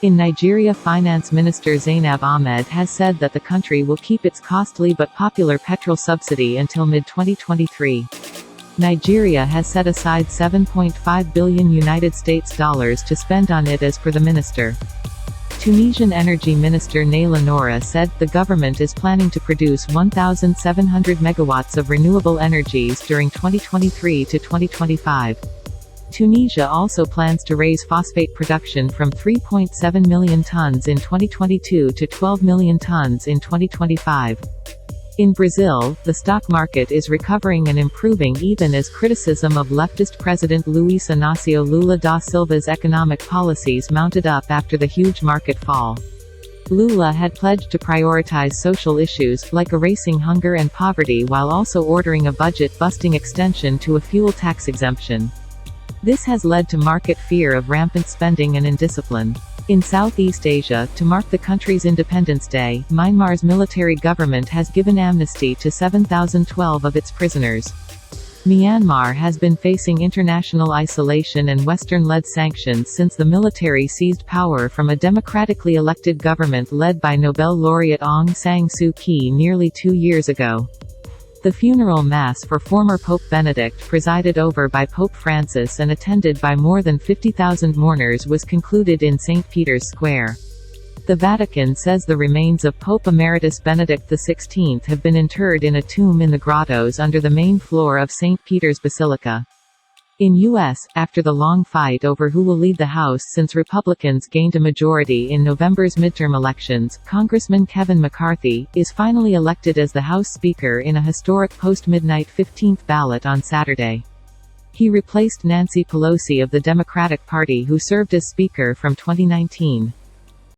In Nigeria, Finance Minister Zainab Ahmed has said that the country will keep its costly but popular petrol subsidy until mid-2023. Nigeria has set aside $7.5 billion United States dollars to spend on it as per the minister. Tunisian Energy Minister Naila Noura said, the government is planning to produce 1,700 megawatts of renewable energies during 2023 to 2025. Tunisia also plans to raise phosphate production from 3.7 million tons in 2022 to 12 million tons in 2025. In Brazil, the stock market is recovering and improving even as criticism of leftist President Luiz Inácio Lula da Silva's economic policies mounted up after the huge market fall. Lula had pledged to prioritize social issues, like erasing hunger and poverty, while also ordering a budget-busting extension to a fuel tax exemption. This has led to market fear of rampant spending and indiscipline. In Southeast Asia, to mark the country's Independence Day, Myanmar's military government has given amnesty to 7,012 of its prisoners. Myanmar has been facing international isolation and Western-led sanctions since the military seized power from a democratically elected government led by Nobel laureate Aung San Suu Kyi nearly 2 years ago. The funeral mass for former Pope Benedict, presided over by Pope Francis and attended by more than 50,000 mourners, was concluded in St. Peter's Square. The Vatican says the remains of Pope Emeritus Benedict XVI have been interred in a tomb in the grottos under the main floor of St. Peter's Basilica. In U.S., after the long fight over who will lead the House since Republicans gained a majority in November's midterm elections, Congressman Kevin McCarthy is finally elected as the House Speaker in a historic post-midnight 15th ballot on Saturday. He replaced Nancy Pelosi of the Democratic Party, who served as Speaker from 2019.